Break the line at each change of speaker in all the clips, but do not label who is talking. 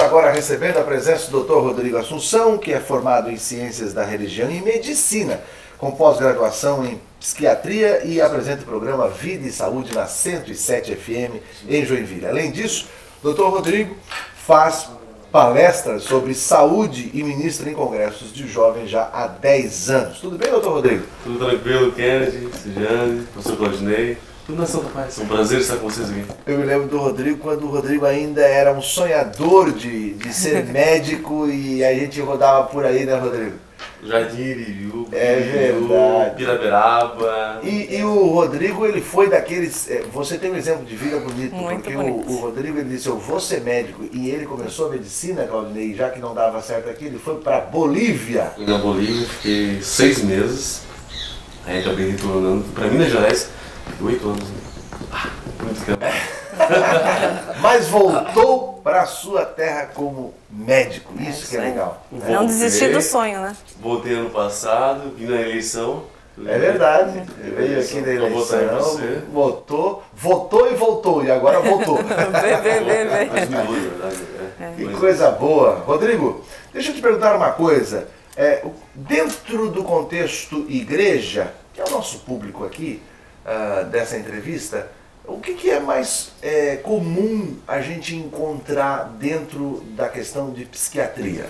agora recebendo a presença do Dr. Rodrigo Assunção, que é formado em Ciências da Religião e Medicina, com pós-graduação em Psiquiatria e apresenta o programa Vida e Saúde na 107 FM em Joinville. Além disso, o Dr. Rodrigo faz palestras sobre saúde e ministra em congressos de jovens já há 10 anos. Tudo bem, Dr. Rodrigo?
Tudo tranquilo, Kennedy, Cidiane, professor Claudinei. Tudo na Santa Paz. É um prazer estar com vocês aqui.
Eu me lembro do Rodrigo quando o Rodrigo ainda era um sonhador de ser médico e a gente rodava por aí, né, Rodrigo?
Jardim Iriú,
é verdade.
Piraberaba.
E o Rodrigo, ele foi daqueles... Você tem um exemplo de vida bonito,
muito
porque
bonito.
O Rodrigo, ele disse, eu vou ser médico, e ele começou a medicina, Claudinei, já que não dava certo aqui, ele foi para Bolívia.
E na Bolívia fiquei 6 meses, aí acabei retornando para Minas Gerais, 8 anos. Muito tempo.
Mas voltou para a sua terra como médico, isso que é legal.
Não desistir do sonho, né?
Voltei ano passado, vim na eleição.
É verdade, veio aqui na eleição, votou e agora voltou. Que coisa boa. Rodrigo, deixa eu te perguntar uma coisa. Dentro do contexto igreja, que é o nosso público aqui, dessa entrevista, o que é mais comum a gente encontrar dentro da questão de psiquiatria?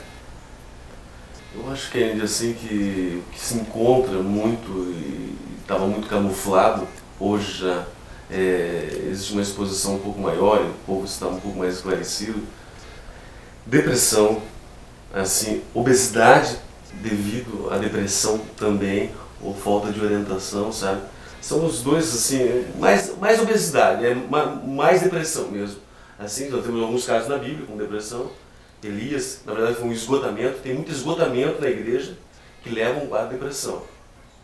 Eu acho que é assim que se encontra muito e estava muito camuflado. Hoje já existe uma exposição um pouco maior, o povo está um pouco mais esclarecido. Depressão, assim, obesidade devido à depressão também, ou falta de orientação, sabe? São os dois, assim, mais obesidade, mais depressão mesmo. Assim, nós temos alguns casos na Bíblia com depressão. Elias, na verdade, foi um esgotamento. Tem muito esgotamento na igreja que levam à depressão.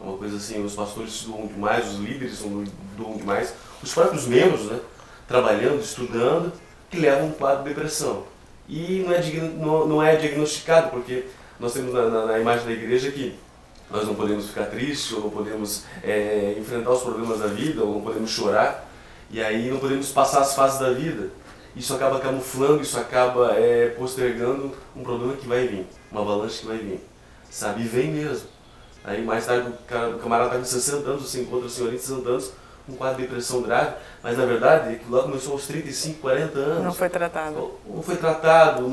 É uma coisa assim, os pastores se doam demais, os líderes se doam demais, os próprios membros, né, trabalhando, estudando, que levam a um quadro de depressão. E não é diagnosticado, porque nós temos na imagem da igreja que nós não podemos ficar tristes, ou não podemos enfrentar os problemas da vida, ou não podemos chorar, e aí não podemos passar as fases da vida. Isso acaba camuflando, isso acaba postergando um problema que vai vir, uma avalanche que vai vir, sabe? E vem mesmo. Aí mais tarde o camarada está com 60 anos, você encontra a senhorinha de 60 anos com um quadro de depressão grave, mas na verdade aquilo lá começou aos 35, 40 anos.
Não foi tratado.
Não foi tratado,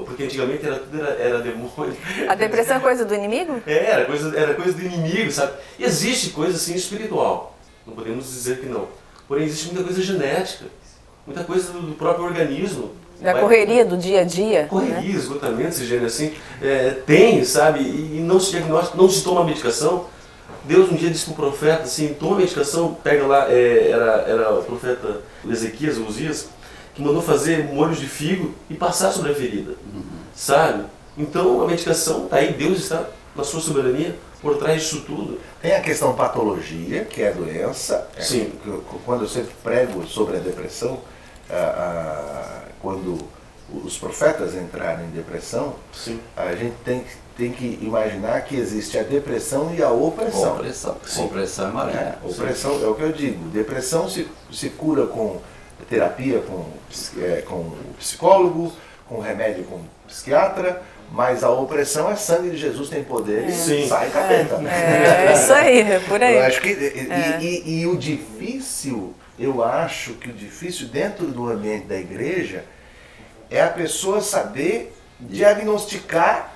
porque antigamente era demônio.
A depressão é coisa do inimigo?
Era coisa do inimigo, sabe? E existe coisa assim espiritual, não podemos dizer que não. Porém existe muita coisa genética. Muita coisa do próprio organismo.
Da correria do dia a dia.
Correria,
né?
esgotamento, esse gênero assim. Tem, sabe? E não se diagnostica, não se toma medicação. Deus um dia disse para o profeta assim, toma medicação, pega lá, era o profeta Ezequias, Uzias, que mandou fazer molhos de figo e passar sobre a ferida. Sabe? Então a medicação, aí Deus está na sua soberania por trás disso tudo.
Tem a questão patologia, que é a doença.
Sim.
Quando eu sempre prego sobre a depressão, quando os profetas entraram em depressão,
Sim.
a gente tem que imaginar que existe a depressão e a opressão.
Opressão é maligna.
Opressão é o que eu digo. Depressão se cura com terapia, com o psicólogo, com remédio com o psiquiatra, mas a opressão é sangue de Jesus, tem poder e sai capeta.
É isso aí, é por aí.
Eu acho que, e o difícil, eu acho que o difícil dentro do ambiente da igreja é a pessoa saber diagnosticar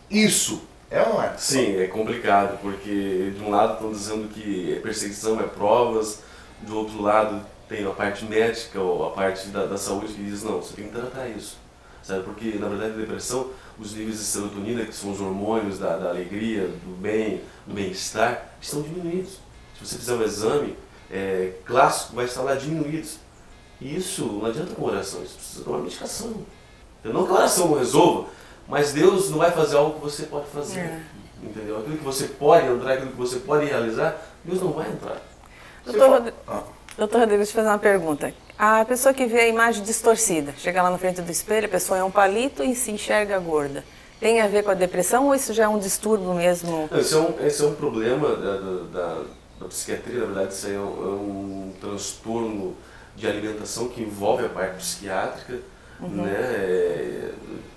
isso. É ou não é?
Sim, é complicado, porque de um lado estão dizendo que perseguição é provas, do outro lado tem a parte médica ou a parte da saúde que diz, não, você tem que tratar isso. Sabe? Porque, na verdade, a depressão, os níveis de serotonina, que são os hormônios da alegria, do bem-estar, estão diminuídos. Se você fizer um exame clássico, vai estar lá diminuídos. E isso não adianta com oração, isso precisa tomar medicação. Não que a oração não resolva, mas Deus não vai fazer algo que você pode fazer. Entendeu? Aquilo que você pode entrar, aquilo que você pode realizar, Deus não vai entrar.
Doutor Rodrigo, deixa eu fazer uma pergunta. A pessoa que vê a imagem distorcida, chega lá na frente do espelho, a pessoa é um palito e se enxerga gorda. Tem a ver com a depressão ou isso já é um distúrbio mesmo?
Esse é um problema da psiquiatria, na verdade, isso aí é um transtorno de alimentação que envolve a parte psiquiátrica, né?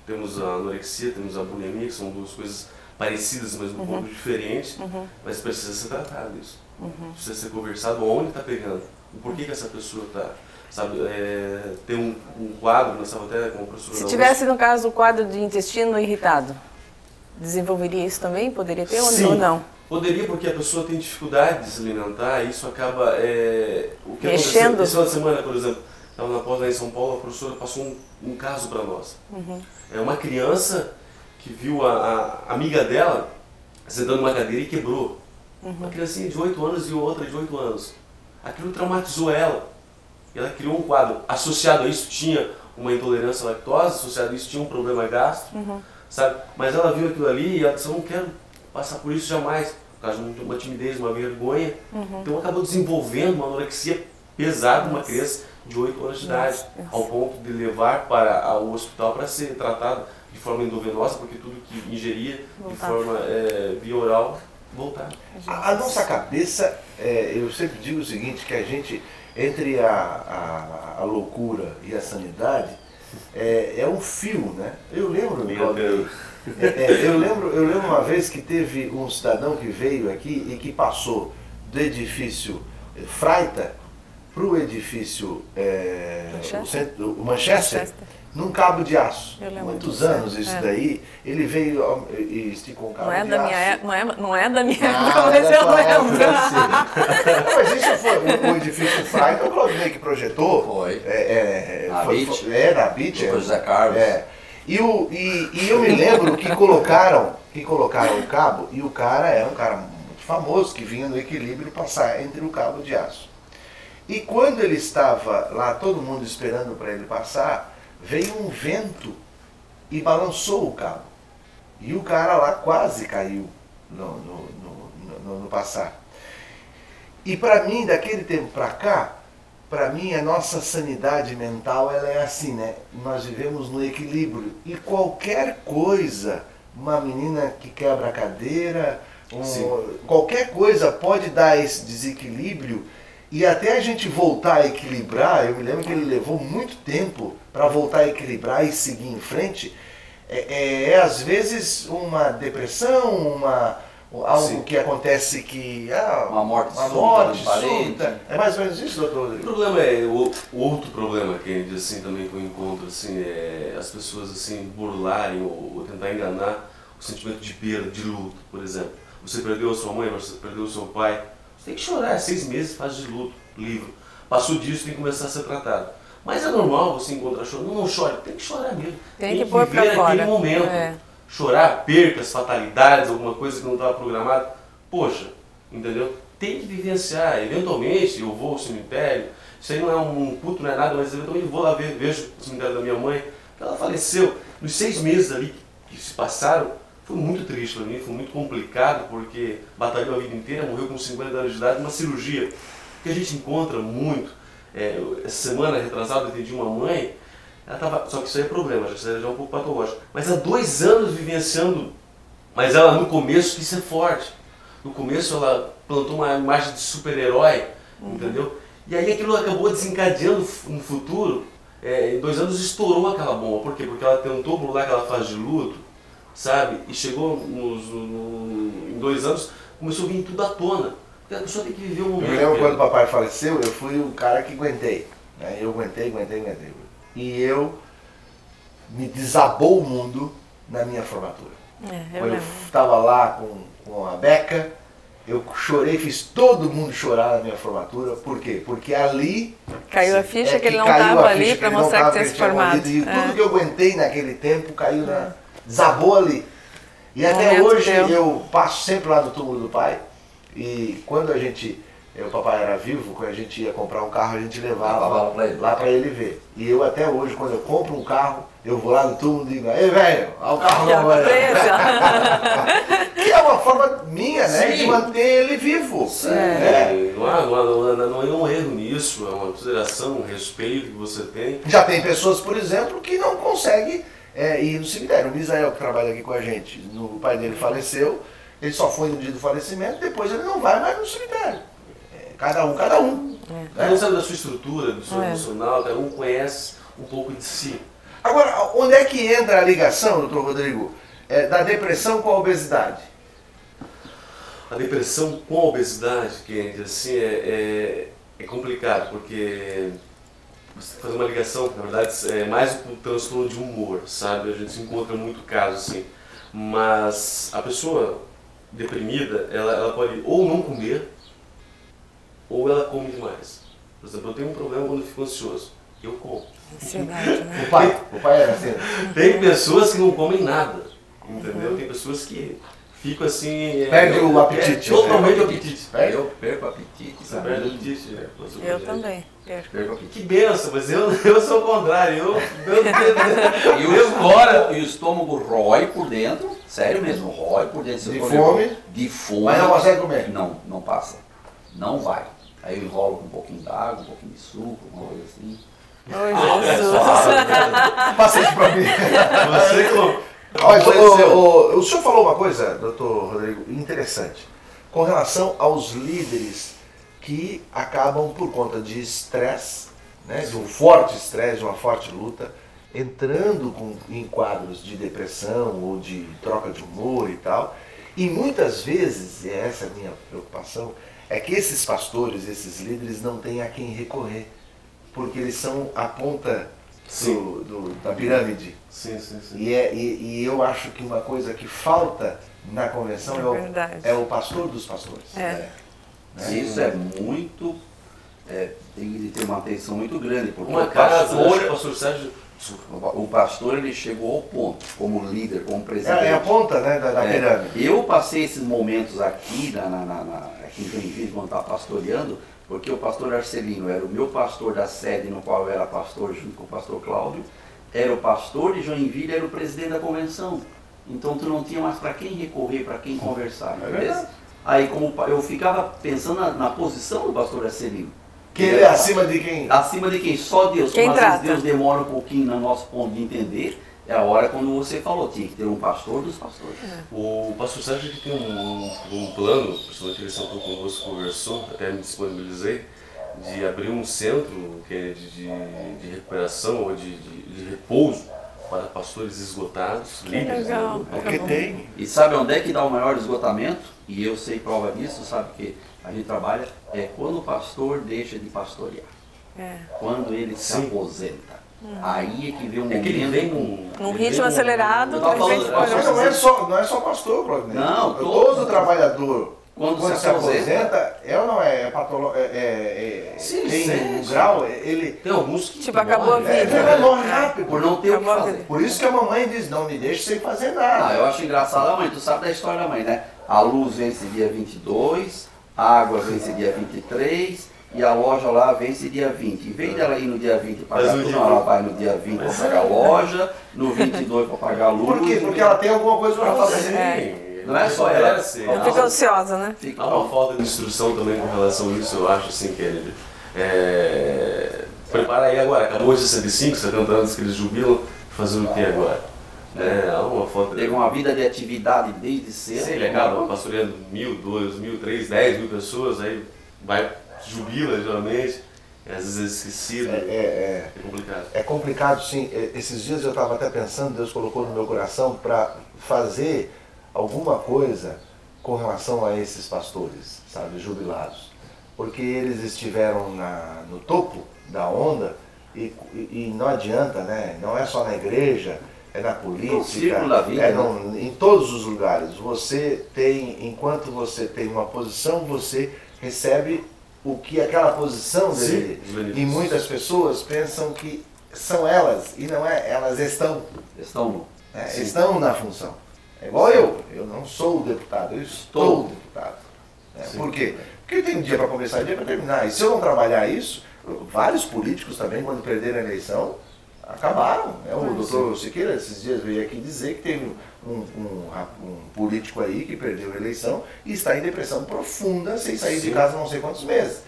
Temos a anorexia, temos a bulimia, que são duas coisas parecidas, mas um pouco diferentes, mas precisa ser tratado isso. Precisa ser conversado onde está pegando, o porquê que essa pessoa está, sabe, tem um quadro, nós estávamos até com a professora...
Se tivesse, no caso, o quadro de intestino irritado, desenvolveria isso também? Poderia ter
Sim,
ou não?
Poderia, porque a pessoa tem dificuldade de se alimentar e isso acaba... o que
mexendo.
aconteceu esse final de semana, por exemplo, estava na pós lá em São Paulo, a professora passou um caso para nós. É uma criança que viu a amiga dela sentando numa cadeira e quebrou. Uma criancinha de 8 anos e outra de 8 anos. Aquilo traumatizou ela. E ela criou um quadro. Associado a isso tinha uma intolerância à lactose, associado a isso tinha um problema gástrico, sabe? Mas ela viu aquilo ali e ela disse, eu não quero passar por isso jamais. Por causa de uma timidez, uma vergonha. Então acabou desenvolvendo uma anorexia pesada, uma criança de 8 anos de idade, ao ponto de levar para o hospital para ser tratado de forma endovenosa, porque tudo que ingeria de forma via oral voltava.
A nossa cabeça, eu sempre digo o seguinte, que a gente, entre a loucura e a sanidade, é um fio, né? Eu lembro, eu lembro uma vez que teve um cidadão que veio aqui e que passou do edifício Freita para o edifício o Manchester, num cabo de aço. Muitos anos isso daí. Ele veio e esticou um cabo de aço.
Não é da minha época, mas eu lembro.
Mas isso foi o edifício Freita, o Claudinei que projetou.
Foi.
Na BIT.
O José Carlos.
E eu me lembro que colocaram o cabo, e o cara era um cara muito famoso, que vinha no equilíbrio passar entre o cabo de aço. E quando ele estava lá, todo mundo esperando para ele passar, veio um vento e balançou o cabo. E o cara lá quase caiu no passar. E para mim, daquele tempo para cá, para mim a nossa sanidade mental ela é assim, né? Nós vivemos no equilíbrio. E qualquer coisa, uma menina que quebra a cadeira, qualquer coisa pode dar esse desequilíbrio. E até a gente voltar a equilibrar, eu me lembro que ele levou muito tempo para voltar a equilibrar e seguir em frente. Às vezes uma depressão, algo que acontece que...
uma morte
súbita. É mais ou menos isso, doutor?
O problema o outro problema que ele diz assim também que eu encontro assim, é as pessoas assim burlarem ou tentar enganar o sentimento de perda, de luto, por exemplo. Você perdeu a sua mãe, você perdeu o seu pai. Você tem que chorar, 6 meses faz de luto, livre. Passou disso, tem que começar a ser tratado. Mas é normal você encontrar choro. Não chore, tem que chorar mesmo.
Tem que pôr pra fora.
Aquele momento. Chorar, percas, fatalidades, alguma coisa que não estava programada. Poxa, entendeu? Tem que vivenciar. Eventualmente eu vou ao cemitério. Isso aí não é um culto, não é nada, mas eventualmente eu vou lá vejo o cemitério da minha mãe. Ela faleceu. Nos 6 meses ali que se passaram, foi muito triste para mim, foi muito complicado, porque batalhou a vida inteira, morreu com 50 anos de idade, uma cirurgia que a gente encontra muito. Essa semana retrasada eu atendi uma mãe, ela tava, só que isso aí é problema, já é um pouco patológico, mas há 2 anos vivenciando, mas ela no começo quis ser forte. No começo ela plantou uma imagem de super-herói, entendeu? E aí aquilo acabou desencadeando no futuro, em 2 anos estourou aquela bomba. Por quê? Porque ela tentou burlar aquela fase de luto, sabe? E chegou em 2 anos, começou a vir tudo à tona. Porque a pessoa tem que viver um momento.
Eu lembro quando o papai faleceu, eu fui o cara que aguentei. Né? Eu aguentei. E me desabou o mundo na minha formatura. Quando eu estava lá com a Beca, eu chorei, fiz todo mundo chorar na minha formatura. Por quê? Porque ali...
Caiu a ficha que ele não estava ali para mostrar que tinha se formado.
E tudo que eu aguentei naquele tempo caiu desabou ali. E até hoje eu passo sempre lá no túmulo do pai. E quando o papai era vivo, quando a gente ia comprar um carro, a gente levava lá para ele ver. E eu até hoje, quando eu compro um carro, eu vou lá no túmulo e digo, ei velho, olha o carro não vai. Que é uma forma minha, né, de manter ele vivo.
Não é um erro nisso, é uma consideração, um respeito que você tem.
Já tem pessoas, por exemplo, que não conseguem ir no cemitério. O Misael, que trabalha aqui com a gente, o pai dele faleceu, ele só foi no dia do falecimento, depois ele não vai mais no cemitério. Cada um.
Cada um sabe da sua estrutura, do seu emocional, cada um conhece um pouco de si.
Agora, onde é que entra a ligação, doutor Rodrigo, da depressão com a obesidade?
A depressão com a obesidade, Kennedy, assim, é complicado, porque você fazer uma ligação, na verdade, é mais um transtorno de humor, sabe? A gente encontra muito caso, assim. Mas a pessoa deprimida, ela pode ou não comer, ou ela come demais. Por exemplo, eu tenho um problema quando eu fico ansioso. Eu como.
Ansiedade, né?
O pai era assim.
Tem pessoas que não comem nada, entendeu? Tem pessoas que ficam assim...
Perde o apetite.
Totalmente o apetite.
Eu perco o apetite.
Você perde o apetite, né?
Eu também. Perco.
Perco o apetite.
Que benção, mas eu sou o contrário.
E o estômago rói por dentro, sério mesmo, rói por dentro.
De fome?
De fome.
Mas não consegue comer?
Não passa. Não vai. Aí eu enrolo com um pouquinho d'água, um pouquinho de suco, uma coisa assim.
Ô, Jesus.
Passa isso pra mim.
Você
Olha, o senhor falou uma coisa, doutor Rodrigo, interessante, com relação aos líderes que acabam, por conta de estresse, né, de um forte estresse, de uma forte luta, entrando em quadros de depressão ou de troca de humor e tal. E muitas vezes, e essa é a minha preocupação, é que esses pastores, esses líderes não têm a quem recorrer, porque eles são a ponta da pirâmide.
Sim.
E eu acho que uma coisa que falta na convenção é o pastor dos pastores.
É.
Né?
Isso é muito... tem que ter uma atenção muito grande, porque
Uma casa, o pastor Sérgio...
O pastor, ele chegou ao ponto, como líder, como presidente.
É a ponta, né, da pirâmide.
Eu passei esses momentos aqui, aqui em Joinville, quando estava pastoreando, porque o pastor Arcelino era o meu pastor da sede, no qual eu era pastor junto com o pastor Cláudio, era o pastor de Joinville, era o presidente da convenção. Então tu não tinha mais para quem recorrer, para quem conversar. Aí como eu ficava pensando na posição do pastor Arcelino.
Que ele é acima de quem?
Acima de quem? Só Deus.
Quem
Como às
trata.
vezes Deus demora um pouquinho no nosso ponto de entender, é a hora quando você falou, tinha que ter um pastor dos pastores.
O pastor Sérgio tem um plano, principalmente ele sentou conosco, conversou, até me disponibilizei, de abrir um centro que é de recuperação ou de repouso para pastores esgotados, líderes.
legal.
Né?
Porque tem.
E sabe onde é que dá o maior esgotamento? E eu sei prova disso, sabe que a gente trabalha, é quando o pastor deixa de pastorear. Quando ele se aposenta. Aí é que vê um momento...
É que ele vem
Num ritmo acelerado,
Eu tava
a gente
falando-
pode...
Mas não é só pastor, Claudinei.
Não,
todo trabalhador,
Quando
se aposenta, é ou não é?
Sim,
tem um
sim.
grau, ele
Tem alguns que
Tipo, acabou a
morrem,
vida.
ele morre rápido.
por não ter o que
Acabou a
fazer.
vida.
Por isso que a mamãe diz, não me deixe sem fazer nada.
Eu acho engraçado a mãe, tu sabe da história da mãe, né? A luz vence dia 22, a água vence dia 23 e a loja lá vence dia 20. Em vez dela ir no dia 20 para pagar
Mas no
tudo,
dia
ela vai no dia 20 para pagar a loja, no 22 para pagar a luz.
Por quê? Porque ela tem alguma coisa para fazer.
Sim,
Não é só ela.
Não fica ansiosa, né?
Fica
Há uma falta de instrução também com relação a isso, eu acho, assim, Kennedy. Prepara aí agora, acabou de 65, 70 anos que eles jubilam, fazer o que agora? Há uma falta
Teve uma vida de atividade desde cedo.
Sei, ele acaba pastoreando 1.000, 2.000, 3.000, 10.000 pessoas, aí vai, jubila geralmente, e às vezes é esquecido, é complicado.
É complicado, sim. Esses dias eu estava até pensando, Deus colocou no meu coração para fazer alguma coisa com relação a esses pastores, sabe, jubilados. Porque eles estiveram no topo da onda e não adianta, né? Não é só na igreja, é na política,
círculo da vida,
em todos os lugares. Você tem, enquanto você tem uma posição, você recebe o que aquela posição dele.
Sim,
E muitas pessoas pensam que são elas, e não é, elas estão na função. É igual eu não sou o deputado, eu estou o deputado. Por quê? Porque eu tenho dia para começar e dia para terminar. E se eu não trabalhar isso, vários políticos também, quando perderam a eleição, acabaram. O doutor Siqueira, esses dias, veio aqui dizer que teve um político aí que perdeu a eleição e está em depressão profunda, sem sair de casa não sei quantos meses.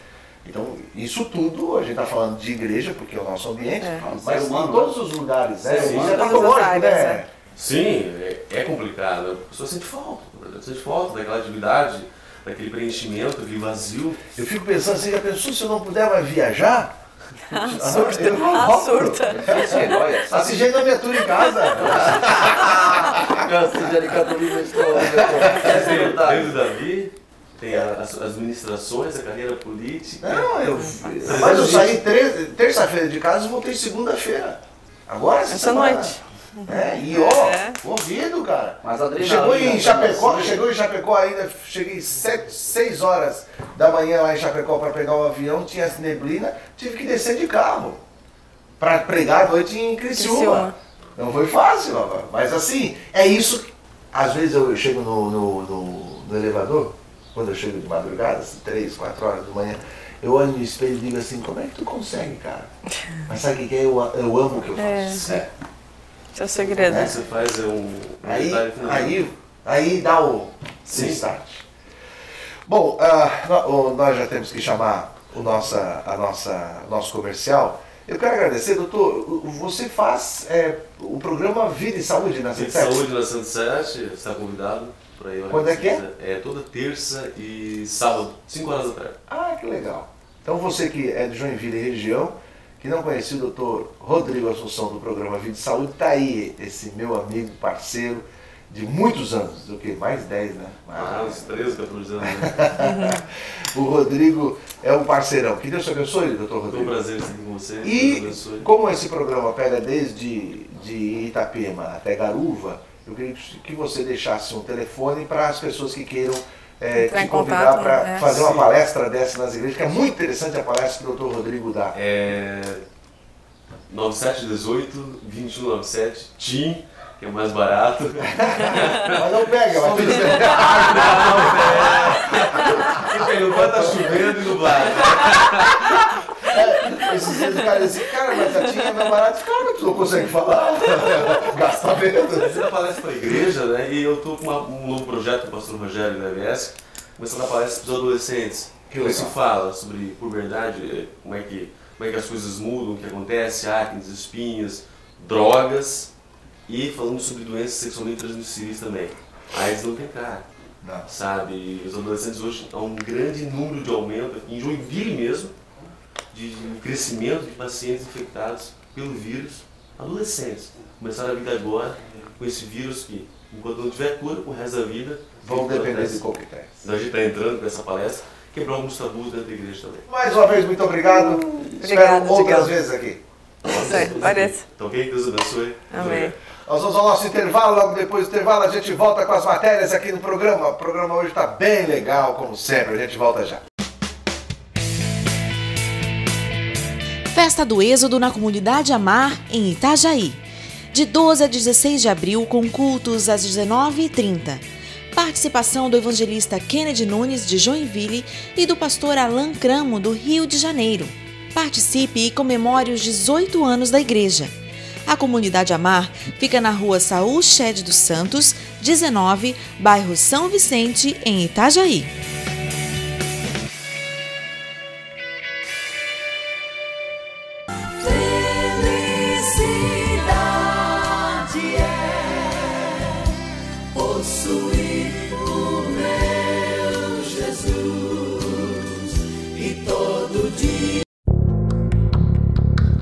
Então, isso tudo, a gente está falando de igreja, porque é o nosso ambiente, mas em todos os lugares, né?
Sim,
Isso é
todas as
patológico,
áreas,
né?
Sim, é complicado. A pessoa sente falta daquela atividade, daquele preenchimento, daquele vazio.
Eu fico pensando, você já pensou se eu não puder mais viajar?
Surta.
Assistindo a minha tour em casa.
Tem o Davi, tem as administrações, a carreira política.
Não, mas eu saí terça-feira de casa e voltei segunda-feira. Agora,
essa noite.
Ouvido, cara.
Mas a
chegou em Chapecó ainda, cheguei 6 horas da manhã lá em Chapecó para pegar o avião, tinha neblina, tive que descer de carro para pregar à noite em Criciúma. Não foi fácil, mas assim, é isso. Às vezes eu chego no elevador, quando eu chego de madrugada, assim, 3, 4 horas da manhã, eu olho no espelho e digo assim, como é que tu consegue, cara? Mas sabe o que é? Eu amo o que eu faço.
Esse é o segredo.
Você faz
Aí dá o start. Bom, nós já temos que chamar o nosso comercial. Eu quero agradecer, doutor. Você faz o programa Vida e Saúde na 107?
Vida e Saúde na 107, está convidado para ir.
Quando é que é?
É toda terça e sábado, 5 horas da tarde.
Ah, que legal. Então você que é de Joinville e região, que não conhecia o doutor Rodrigo Assunção do programa Vida e Saúde, está aí esse meu amigo, parceiro, de muitos anos, do que? Mais 10, né?
Uns 13, 14 anos.
O Rodrigo é um parceirão. Que Deus te abençoe, doutor Rodrigo.
Foi um prazer estar com você.
E como esse programa pega desde Itapema até Garuva, eu queria que você deixasse um telefone para as pessoas que queiram te convidar para fazer uma palestra dessa nas igrejas, que é muito interessante a palestra que o doutor Rodrigo dá.
9718-2197, TIM, que é mais barato.
Mas não pega, mas tudo bem.
Quem perguntou tá chovendo e nublado.
Esses dias o cara disse, cara, mas a TIM é mais barato. Cara, mas tu não consegue falar. Gasta medo.
Fazendo a palestra para a igreja, né? E eu estou com um novo projeto com o pastor Rogério da EBS, começando a palestra para os adolescentes. Que se fala sobre puberdade, como é que as coisas mudam, o que acontece, acne, espinhas, drogas, e falando sobre doenças sexualmente transmissíveis também. AIDS não tem cara, sabe? Os adolescentes hoje há um grande número de aumento, aqui em Joinville mesmo, de crescimento de pacientes infectados pelo vírus, adolescentes. Começaram a vida agora com esse vírus que, enquanto não tiver cura, o resto da vida
vão depender de coquetéis.
A gente está entrando com essa palestra, quebrar alguns tabus dentro da igreja também.
Mais uma vez, muito obrigado. Espero outras vezes aqui.
Parece.
Então, que Deus abençoe.
Amém.
Nós vamos ao nosso intervalo, logo depois do intervalo a gente volta com as matérias aqui no programa. O programa hoje está bem legal, como sempre. A gente volta já.
Festa do Êxodo na Comunidade Amar, em Itajaí. De 12 a 16 de abril, com cultos às 19h30. Participação do evangelista Kennedy Nunes, de Joinville, e do pastor Alan Cramo, do Rio de Janeiro. Participe e comemore os 18 anos da igreja. A Comunidade Amar fica na rua Saúl Shed dos Santos, 19, bairro São Vicente, em Itajaí.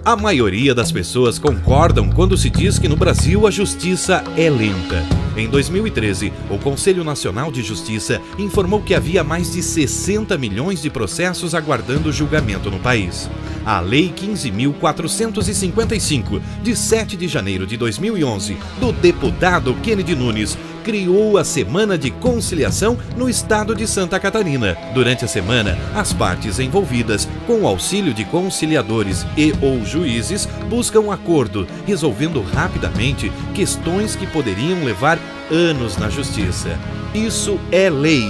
A maioria das pessoas concordam quando se diz que no Brasil a justiça é lenta. Em 2013, o Conselho Nacional de Justiça informou que havia mais de 60 milhões de processos aguardando julgamento no país. A Lei 15.455, de 7 de janeiro de 2011, do deputado Kennedy Nunes, criou a Semana de Conciliação no estado de Santa Catarina. Durante a semana, as partes envolvidas, com o auxílio de conciliadores e/ou juízes, buscam um acordo, resolvendo rapidamente questões que poderiam levar anos na justiça. Isso é lei.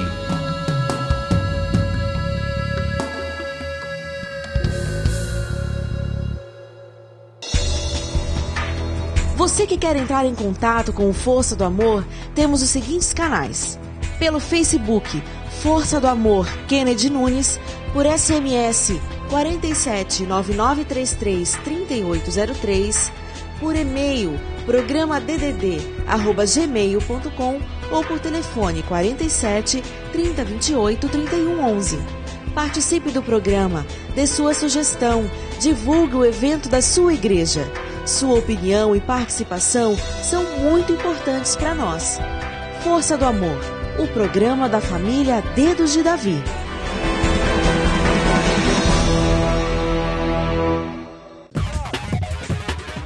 Você que quer entrar em contato com o Força do Amor, temos os seguintes canais. Pelo Facebook, Força do Amor Kennedy Nunes, por SMS 47 9933 3803, por e-mail programaDDD@gmail.com ou por telefone 47 3028 3111. Participe do programa, dê sua sugestão, divulgue o evento da sua igreja. Sua opinião e participação são muito importantes para nós. Força do Amor, o programa da família Dedos de Davi.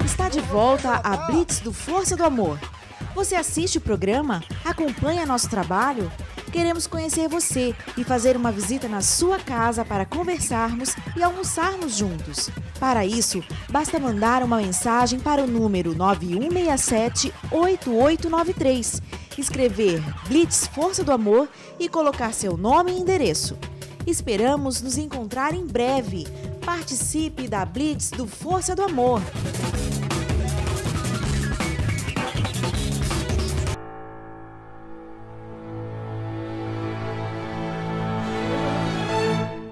Está de volta a Blitz do Força do Amor. Você assiste o programa? Acompanha nosso trabalho? Queremos conhecer você e fazer uma visita na sua casa para conversarmos e almoçarmos juntos. Para isso, basta mandar uma mensagem para o número 9167-8893, escrever Blitz Força do Amor e colocar seu nome e endereço. Esperamos nos encontrar em breve. Participe da Blitz do Força do Amor.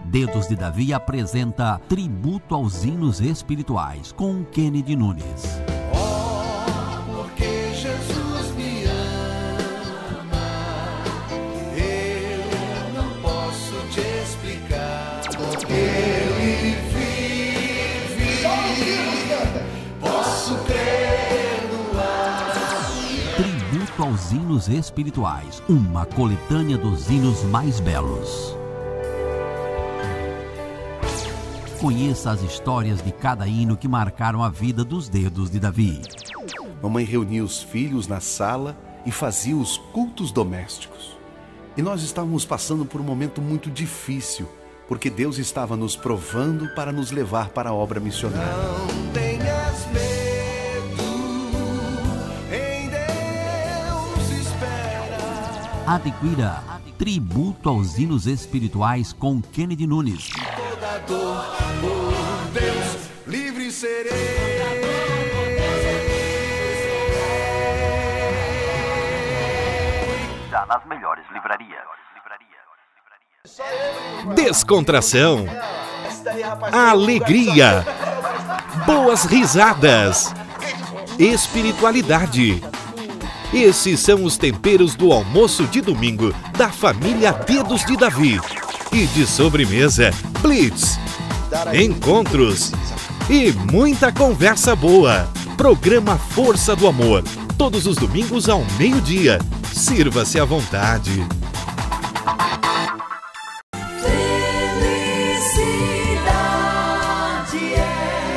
Dedos de Davi apresenta Tributo aos Hinos Espirituais, com Kennedy Nunes.
Oh, porque Jesus me ama, eu não posso te explicar, porque Ele vive, posso crer no ar.
Tributo aos Hinos Espirituais, uma coletânea dos hinos mais belos. Conheça as histórias de cada hino que marcaram a vida dos Dedos de Davi.
Mamãe reunia os filhos na sala e fazia os cultos domésticos. E nós estávamos passando por um momento muito difícil, porque Deus estava nos provando para nos levar para a obra missionária.
Não tenhas medo, em Deus espera.
Adquira Tributo aos Hinos Espirituais com Kennedy Nunes.
Toda dor, por Deus, livre serei.
Já nas melhores livrarias.
Descontração, alegria, boas risadas, espiritualidade. Esses são os temperos do almoço de domingo da família Dedos de Davi. E de sobremesa, Blitz, encontros e muita conversa boa. Programa Força do Amor, todos os domingos ao meio-dia. Sirva-se à vontade.
Felicidade é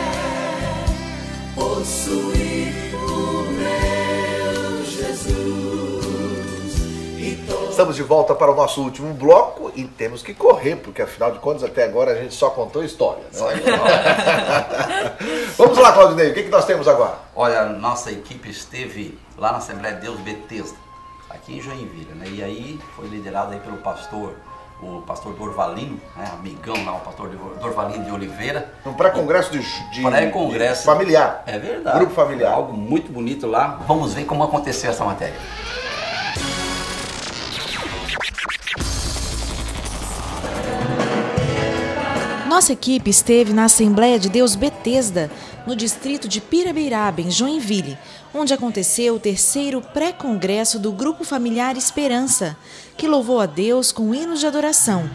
possuir o meu Jesus.
Estamos de volta para o nosso último bloco e temos que correr, porque afinal de contas até agora a gente só contou história. Né? Vamos lá, Claudinei, o que nós temos agora?
Olha, nossa equipe esteve lá na Assembleia de Deus Betesda, aqui em Joinville, né? E aí foi liderado aí pelo pastor, o pastor Dorvalino, né? Amigão lá, o pastor Dorvalino de Oliveira.
Um pré-congresso de familiar.
É verdade.
Grupo familiar.
Algo muito bonito lá. Vamos ver como aconteceu essa matéria.
Nossa equipe esteve na Assembleia de Deus Betesda, no distrito de Pirabeiraba, em Joinville, onde aconteceu o terceiro pré-congresso do Grupo Familiar Esperança, que louvou a Deus com hinos de adoração.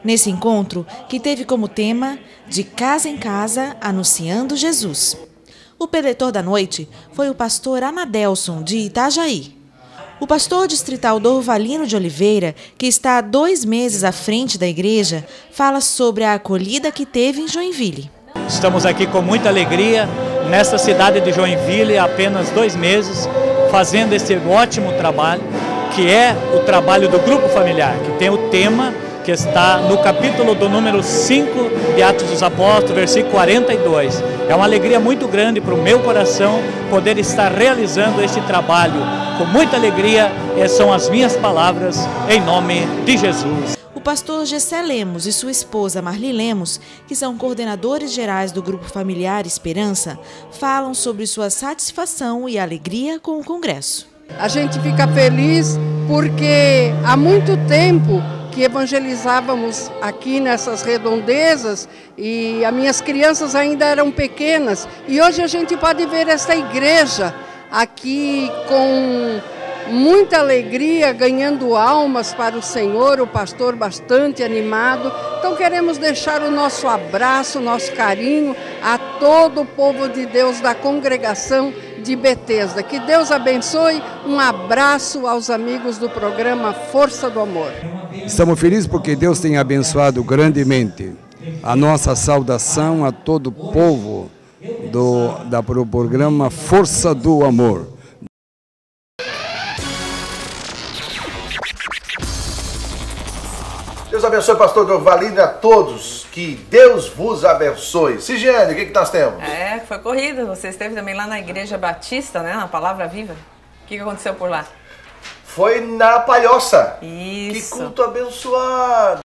Nesse encontro, que teve como tema De Casa em Casa, Anunciando Jesus. O preletor da noite foi o pastor Anadelson, de Itajaí. O pastor distrital Dorvalino de Oliveira, que está há 2 meses à frente da igreja, fala sobre a acolhida que teve em Joinville.
Estamos aqui com muita alegria, nesta cidade de Joinville, há apenas 2 meses, fazendo esse ótimo trabalho, que é o trabalho do Grupo Familiar, que tem o tema que está no capítulo do número 5 de Atos dos Apóstolos, versículo 42. É uma alegria muito grande para o meu coração poder estar realizando este trabalho com muita alegria, e são as minhas palavras em nome de Jesus.
O pastor Gessé Lemos e sua esposa Marli Lemos, que são coordenadores gerais do Grupo Familiar Esperança, falam sobre sua satisfação e alegria com o congresso.
A gente fica feliz porque há muito tempo que evangelizávamos aqui nessas redondezas e as minhas crianças ainda eram pequenas. E hoje a gente pode ver essa igreja aqui com muita alegria, ganhando almas para o Senhor, o pastor bastante animado. Então queremos deixar o nosso abraço, o nosso carinho a todo o povo de Deus da congregação de Betesda. Que Deus abençoe. Um abraço aos amigos do programa Força do Amor.
Estamos felizes porque Deus tem abençoado grandemente. A nossa saudação a todo o povo do programa Força do Amor.
Deus abençoe, pastor Dorvalino, a todos. Que Deus vos abençoe. Sigiane, o que nós temos?
Foi corrida. Você esteve também lá na Igreja Batista, né? Na Palavra Viva. O que aconteceu por lá?
Foi na Palhoça.
Isso.
Que culto abençoado.